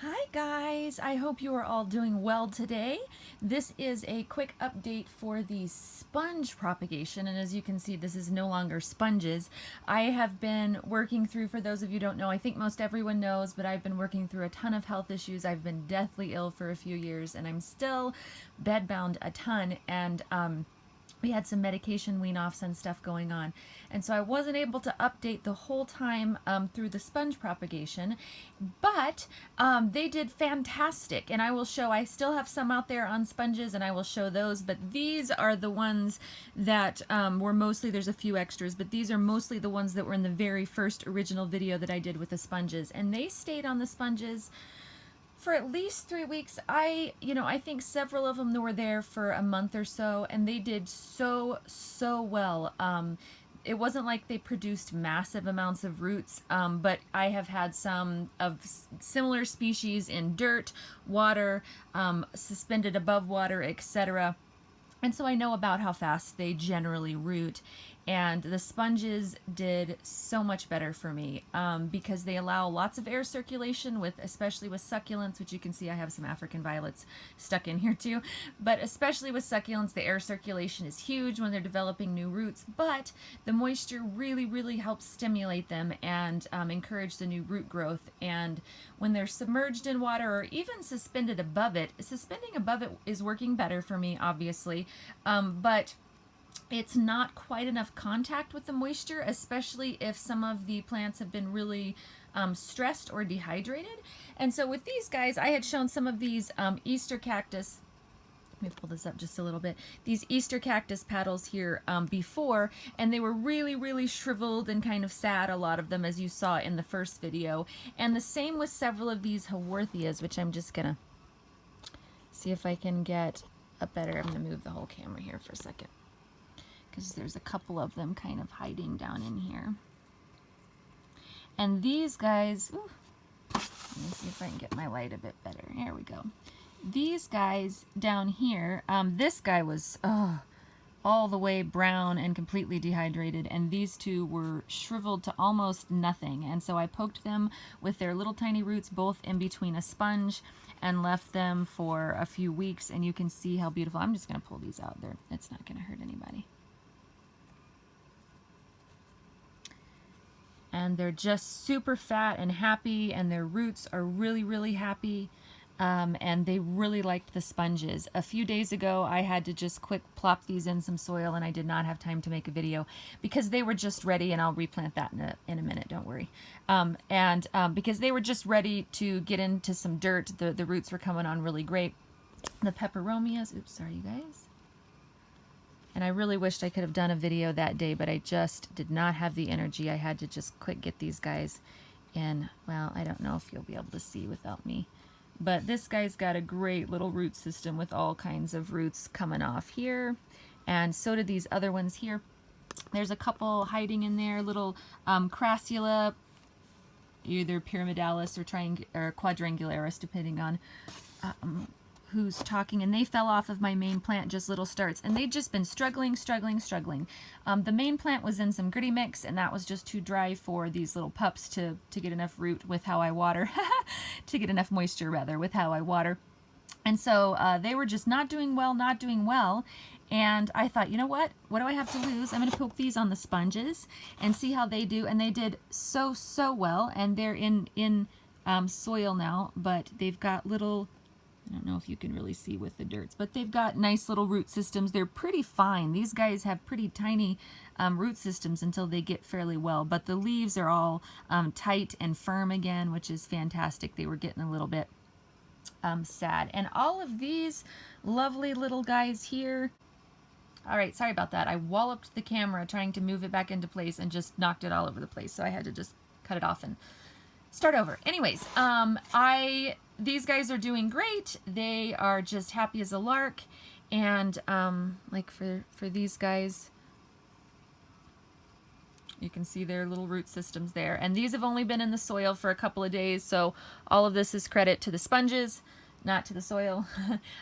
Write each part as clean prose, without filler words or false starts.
Hi guys, I hope you are all doing well today. This is a quick update for the sponge propagation, and as you can see, this is no longer sponges. I have been working through, for those of you who don't know, I think most everyone knows, but I've been working through a ton of health issues. I've been deathly ill for a few years, and I'm still bedbound a ton, and we had some medication wean-offs and stuff going on. And so I wasn't able to update the whole time through the sponge propagation, but they did fantastic. And I will show, I still have some out there on sponges and I will show those, but these are the ones that were mostly, there's a few extras, but these are mostly the ones that were in the very first original video that I did with the sponges. And they stayed on the sponges for at least 3 weeks. I think several of them were there for a month or so, and they did so well. It wasn't like they produced massive amounts of roots, but I have had some of similar species in dirt, water, suspended above water, etc. And so I know about how fast they generally root. And the sponges did so much better for me because they allow lots of air circulation, especially with succulents, which you can see I have some African violets stuck in here too. But especially with succulents, the air circulation is huge when they're developing new roots, but the moisture really helps stimulate them and encourage the new root growth. And when they're submerged in water or even suspended above it, suspending above it is working better for me, obviously, but it's not quite enough contact with the moisture, especially if some of the plants have been really stressed or dehydrated. And so with these guys, I had shown some of these Easter cactus. Let me pull this up just a little bit. These Easter cactus petals here before, and they were really shriveled and kind of sad, a lot of them, as you saw in the first video. And the same with several of these Haworthias, which I'm just gonna see if I can get a better, I'm gonna move the whole camera here for a second, because there's a couple of them kind of hiding down in here. And these guys, ooh, let me see if I can get my light a bit better. Here we go. These guys down here, this guy was all the way brown and completely dehydrated, and these two were shriveled to almost nothing. And so I poked them with their little tiny roots both in between a sponge and left them for a few weeks, and you can see how beautiful. I'm just going to pull these out there. It's not going to hurt anybody. And they're just super fat and happy, and their roots are really happy, and they really liked the sponges. A few days ago I had to just quick plop these in some soil, and I did not have time to make a video because they were just ready, and I'll replant that in a minute, don't worry. Because they were just ready to get into some dirt, the roots were coming on really great. The peperomias, oops, sorry you guys. And I really wished I could have done a video that day, but I just did not have the energy. I had to just quick get these guys in. Well, I don't know if you'll be able to see without me. But this guy's got a great little root system with all kinds of roots coming off here. And so did these other ones here. There's a couple hiding in there, little crassula, either pyramidalis or quadrangularis, depending on who's talking, and they fell off of my main plant, just little starts, and they'd just been struggling. The main plant was in some gritty mix, and that was just too dry for these little pups to get enough root with how I water, to get enough moisture rather with how I water. And so they were just not doing well, and I thought, you know what do I have to lose? I'm going to poke these on the sponges and see how they do, and they did so well, and they're in soil now, but they've got little, I don't know if you can really see with the dirts, but they've got nice little root systems. They're pretty fine. These guys have pretty tiny root systems until they get fairly well, but the leaves are all tight and firm again, which is fantastic. They were getting a little bit sad. And all of these lovely little guys here, all right, sorry about that. I walloped the camera trying to move it back into place and just knocked it all over the place, so I had to just cut it off and start over. Anyways, these guys are doing great. They are just happy as a lark. And like for these guys, you can see their little root systems there. And these have only been in the soil for a couple of days, so all of this is credit to the sponges, not to the soil.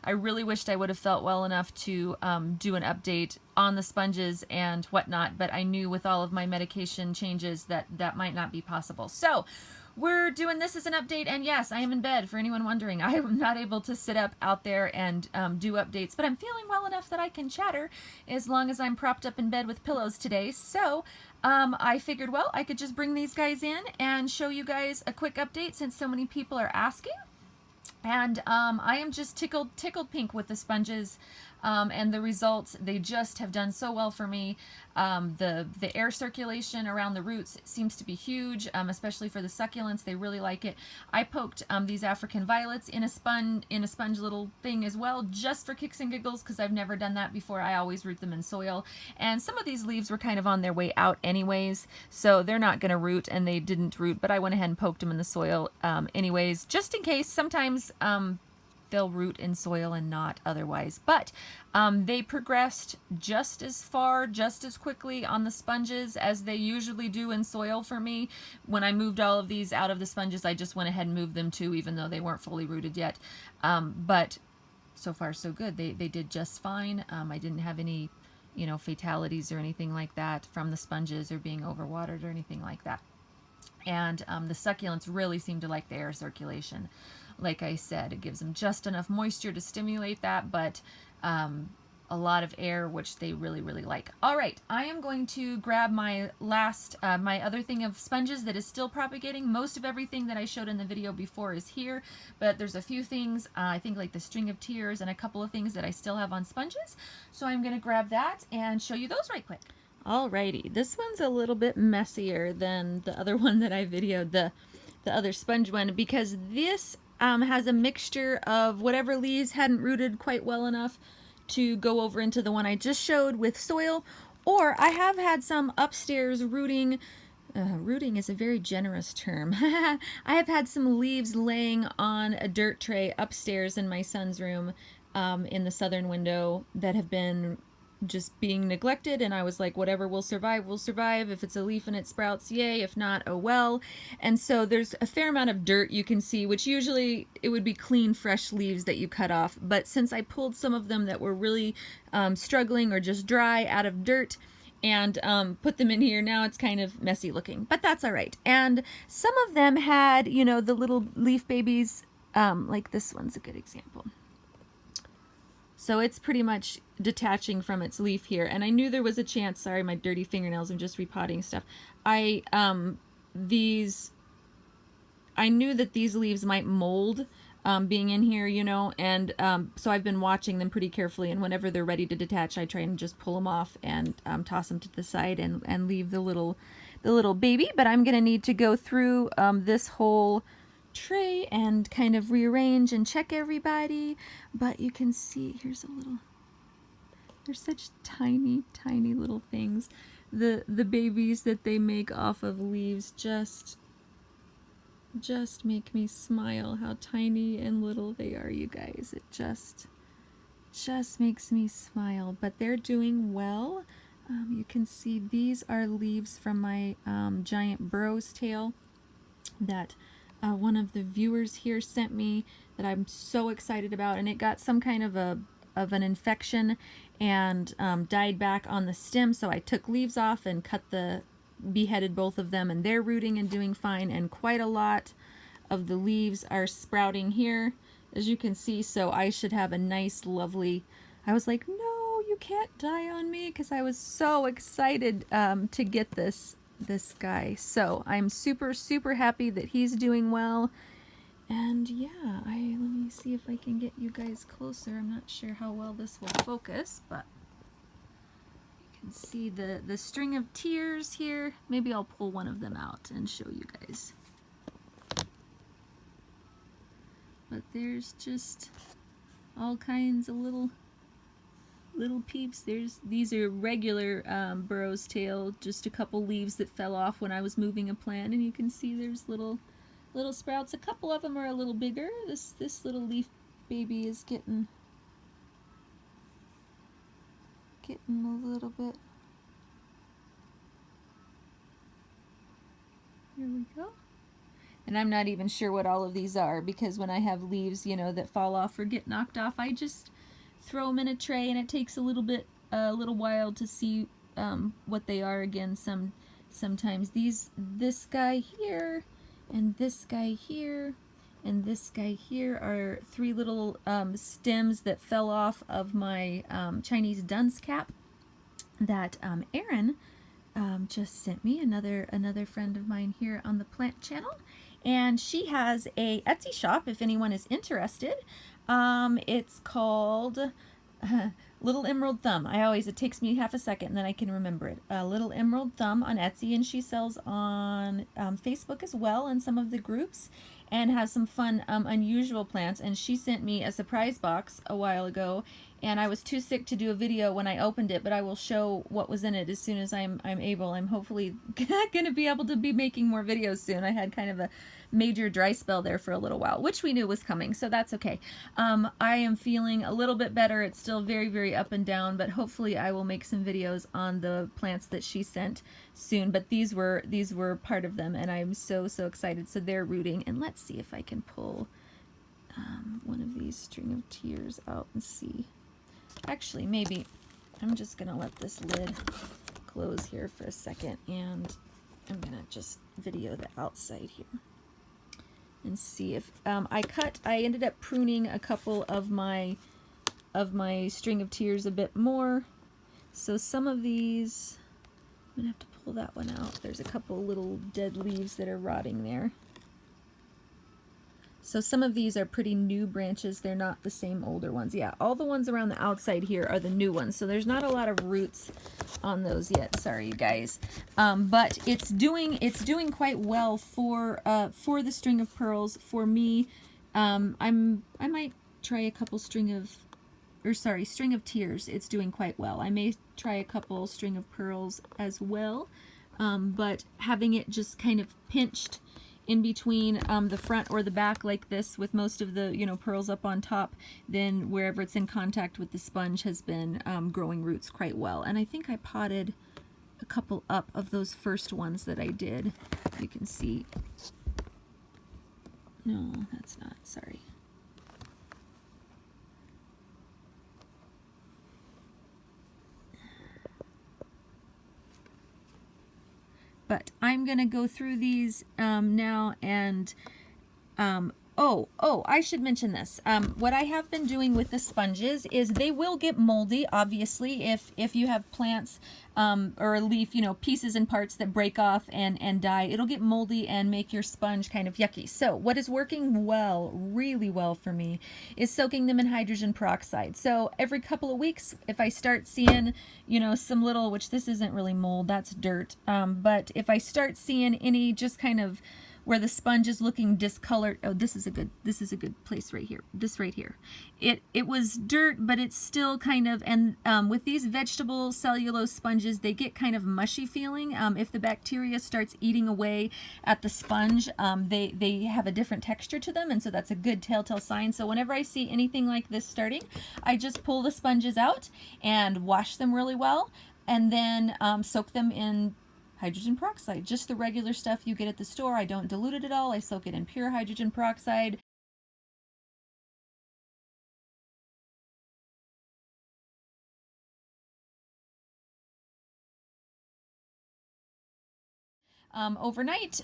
I really wished I would have felt well enough to do an update on the sponges and whatnot, but I knew with all of my medication changes that that might not be possible. So we're doing this as an update, and yes, I am in bed, for anyone wondering. I am not able to sit up out there and do updates, but I'm feeling well enough that I can chatter as long as I'm propped up in bed with pillows today. So I figured, well, I could just bring these guys in and show you guys a quick update since so many people are asking. And I am just tickled pink with the sponges and the results. They just have done so well for me. The air circulation around the roots seems to be huge, especially for the succulents. They really like it. I poked these African violets in a sponge little thing as well, just for kicks and giggles, because I've never done that before. I always root them in soil. And some of these leaves were kind of on their way out anyways, so they're not going to root, and they didn't root, but I went ahead and poked them in the soil anyways, just in case. Sometimes they'll root in soil and not otherwise. But they progressed just as far, just as quickly on the sponges as they usually do in soil for me. When I moved all of these out of the sponges, I just went ahead and moved them too, even though they weren't fully rooted yet. But so far so good. They did just fine. I didn't have any, you know, fatalities or anything like that from the sponges or being overwatered or anything like that. And the succulents really seem to like the air circulation. Like I said, it gives them just enough moisture to stimulate that, but a lot of air, which they really, really like. All right, I am going to grab my last, my other thing of sponges that is still propagating. Most of everything that I showed in the video before is here, but there's a few things, I think like the string of tears and a couple of things that I still have on sponges. So I'm going to grab that and show you those right quick. Alrighty, this one's a little bit messier than the other one that I videoed, the other sponge one, because this has a mixture of whatever leaves hadn't rooted quite well enough to go over into the one I just showed with soil, or I have had some upstairs rooting. Rooting is a very generous term. I have had some leaves laying on a dirt tray upstairs in my son's room in the southern window that have been just being neglected, and I was like, whatever will survive will survive. If it's a leaf and it sprouts, yay. If not, oh well. And so there's a fair amount of dirt you can see, which usually it would be clean fresh leaves that you cut off, but since I pulled some of them that were really struggling or just dry out of dirt and put them in here, now it's kind of messy looking, but that's all right. And some of them had, you know, the little leaf babies, like this one's a good example. So it's pretty much detaching from its leaf here. And I knew there was a chance, sorry, my dirty fingernails, I'm just repotting stuff. I knew that these leaves might mold being in here, you know, and so I've been watching them pretty carefully, and whenever they're ready to detach, I try and just pull them off and toss them to the side and leave the little baby. But I'm gonna need to go through this whole tray and kind of rearrange and check everybody. But you can see, here's a little, they're such tiny little things. The babies that they make off of leaves just make me smile, how tiny and little they are, you guys. It just makes me smile. But they're doing well. You can see these are leaves from my giant burrow's tail that one of the viewers here sent me that I'm so excited about, and it got some kind of an infection and died back on the stem, so I took leaves off and beheaded both of them, and they're rooting and doing fine, and quite a lot of the leaves are sprouting here, as you can see. So I should have a nice, lovely, I was like, no, you can't die on me, because I was so excited to get this guy. So I'm super happy that he's doing well. And yeah, let me see if I can get you guys closer. I'm not sure how well this will focus, but you can see the string of tears here. Maybe I'll pull one of them out and show you guys. But there's just all kinds of little peeps. These are regular burrow's tail, just a couple leaves that fell off when I was moving a plant, and you can see there's little sprouts. A couple of them are a little bigger. This little leaf baby is getting a little bit. Here we go. And I'm not even sure what all of these are, because when I have leaves, you know, that fall off or get knocked off, I just throw them in a tray, and it takes a little while to see what they are again. Sometimes this guy here And this guy here and this guy here are 3 little stems that fell off of my Chinese dunce cap that Erin just sent me, another friend of mine here on the plant channel. And she has a Etsy shop if anyone is interested. It's called Little Emerald Thumb. It takes me half a second and then I can remember it. Little Emerald Thumb on Etsy, and she sells on Facebook as well in some of the groups, and has some fun unusual plants. And she sent me a surprise box a while ago, and I was too sick to do a video when I opened it, but I will show what was in it as soon as I'm able. I'm hopefully going to be able to be making more videos soon. I had kind of a major dry spell there for a little while, which we knew was coming, so that's okay. I am feeling a little bit better. It's still very, very up and down, but hopefully I will make some videos on the plants that she sent soon. But these were part of them, and I'm so excited. So they're rooting, and let's see if I can pull one of these string of tears out and see. Actually, maybe I'm just gonna let this lid close here for a second, and I'm gonna just video the outside here and see if I ended up pruning a couple of my string of tears a bit more. So some of these, I'm gonna have to pull that one out. There's a couple little dead leaves that are rotting there. So some of these are pretty new branches. They're not the same older ones. Yeah, all the ones around the outside here are the new ones. So there's not a lot of roots on those yet. Sorry, you guys. But it's doing quite well for the string of pearls. For me, I might try a couple string of tears. It's doing quite well. I may try a couple string of pearls as well. But having it just kind of pinched in between the front or the back like this, with most of the pearls up on top, then wherever it's in contact with the sponge has been growing roots quite well. And I think I potted a couple up of those first ones that I did. You can see. No, that's not. Sorry. But I'm going to go through these now, and I should mention this. What I have been doing with the sponges is they will get moldy, obviously, if you have plants or a leaf, pieces and parts that break off and die. It'll get moldy and make your sponge kind of yucky. So what is working well, really well for me, is soaking them in hydrogen peroxide. So every couple of weeks, if I start seeing, some little, which this isn't really mold, that's dirt, but if I start seeing any just kind of where the sponge is looking discolored. Oh, this is a good place right here. This right here. It was dirt, but it's still kind of, and with these vegetable cellulose sponges, they get kind of mushy feeling. If the bacteria starts eating away at the sponge, they have a different texture to them, and so that's a good telltale sign. So whenever I see anything like this starting, I just pull the sponges out and wash them really well, and then soak them in hydrogen peroxide, just the regular stuff you get at the store. I don't dilute it at all. I soak it in pure hydrogen peroxide. Overnight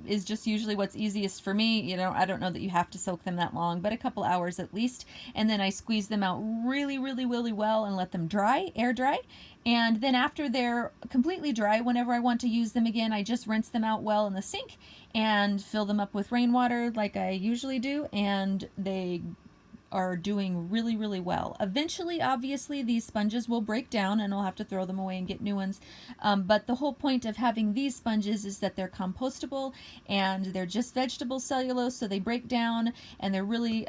is just usually what's easiest for me. I don't know that you have to soak them that long, but a couple hours at least. And then I squeeze them out really, really, really well and let them dry, air dry. And then after they're completely dry, whenever I want to use them again, I just rinse them out well in the sink and fill them up with rainwater like I usually do, and they are doing really, really well. Eventually, obviously, these sponges will break down and I'll have to throw them away and get new ones. But the whole point of having these sponges is that they're compostable and they're just vegetable cellulose, so they break down and they're really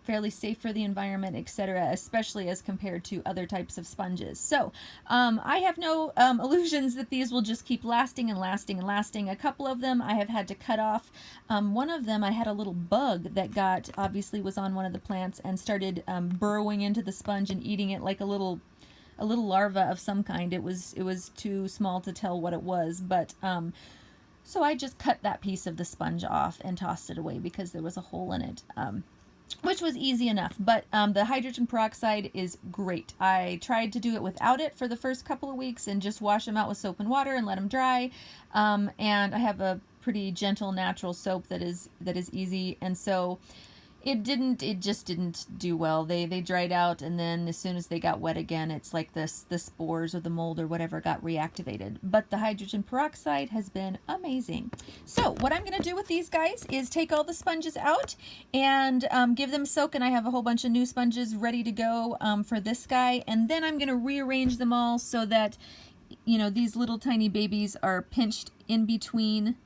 fairly safe for the environment, etc., especially as compared to other types of sponges. So I have no illusions that these will just keep lasting and lasting and lasting. A couple of them I have had to cut off. One of them I had a little bug that obviously was on one of the plants and started burrowing into the sponge and eating it like a little larva of some kind. It was too small to tell what it was, but so I just cut that piece of the sponge off and tossed it away because there was a hole in it, which was easy enough. But the hydrogen peroxide is great. I tried to do it without it for the first couple of weeks and just wash them out with soap and water and let them dry. And I have a pretty gentle, natural soap that is easy, and so it just didn't do well. They dried out, and then as soon as they got wet again, it's like the spores or the mold or whatever got reactivated. But the hydrogen peroxide has been amazing. So what I'm going to do with these guys is take all the sponges out and give them a soak, and I have a whole bunch of new sponges ready to go for this guy, and then I'm going to rearrange them all so that, you know, these little tiny babies are pinched in between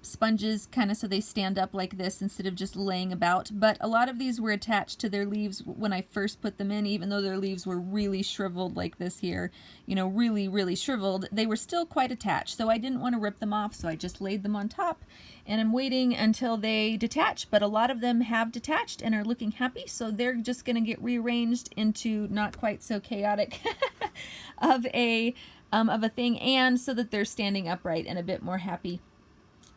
sponges, kind of so they stand up like this instead of just laying about. But a lot of these were attached to their leaves when I first put them in, even though their leaves were really shriveled like this here, you know, really shriveled. They were still quite attached, so I didn't want to rip them off, so I just laid them on top, and I'm waiting until they detach. But a lot of them have detached and are looking happy, so they're just going to get rearranged into not quite so chaotic of a thing, and so that they're standing upright and a bit more happy.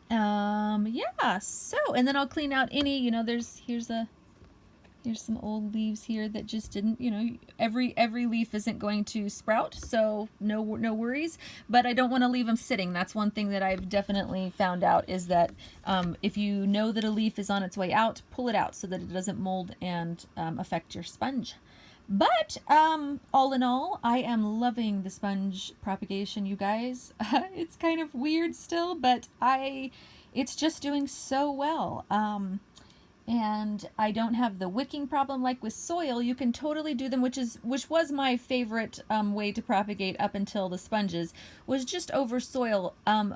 Yeah, so, and then I'll clean out any, you know, here's some old leaves here that just didn't, you know, every leaf isn't going to sprout, so no worries, but I don't want to leave them sitting. That's one thing that I've definitely found out, is that if you know that a leaf is on its way out, pull it out so that it doesn't mold and affect your sponge. But all in all, I am loving the sponge propagation, you guys. It's kind of weird still, but it's just doing so well. And I don't have the wicking problem like with soil. You can totally do them, which was my favorite way to propagate up until the sponges, was just over soil.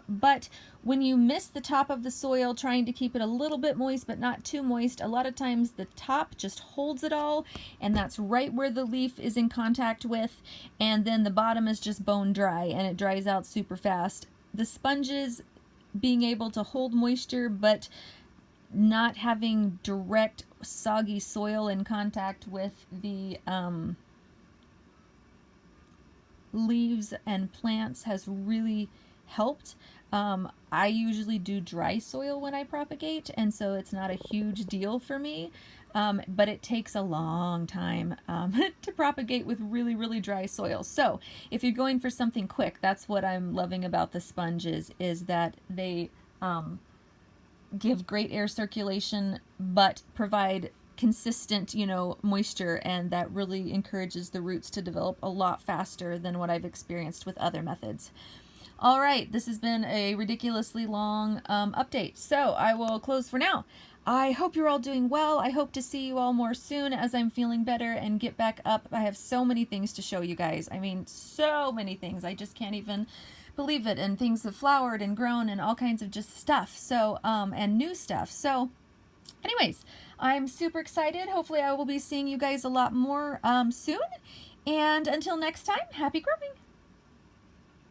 But when you miss the top of the soil, trying to keep it a little bit moist but not too moist, a lot of times the top just holds it all, and that's right where the leaf is in contact with, and then the bottom is just bone dry and it dries out super fast. The sponges being able to hold moisture but not having direct soggy soil in contact with the leaves and plants has really helped. I usually do dry soil when I propagate, and so it's not a huge deal for me, but it takes a long time to propagate with really dry soil. So if you're going for something quick, that's what I'm loving about the sponges, is that they give great air circulation but provide consistent, you know, moisture, and that really encourages the roots to develop a lot faster than what I've experienced with other methods. All right, this has been a ridiculously long update, so I will close for now. I hope you're all doing well. I hope to see you all more soon as I'm feeling better and get back up. I have so many things to show you guys. I mean, so many things. I just can't even believe it. And things have flowered and grown and all kinds of just stuff. So, and new stuff. So anyways, I'm super excited. Hopefully I will be seeing you guys a lot more soon. And until next time, happy growing.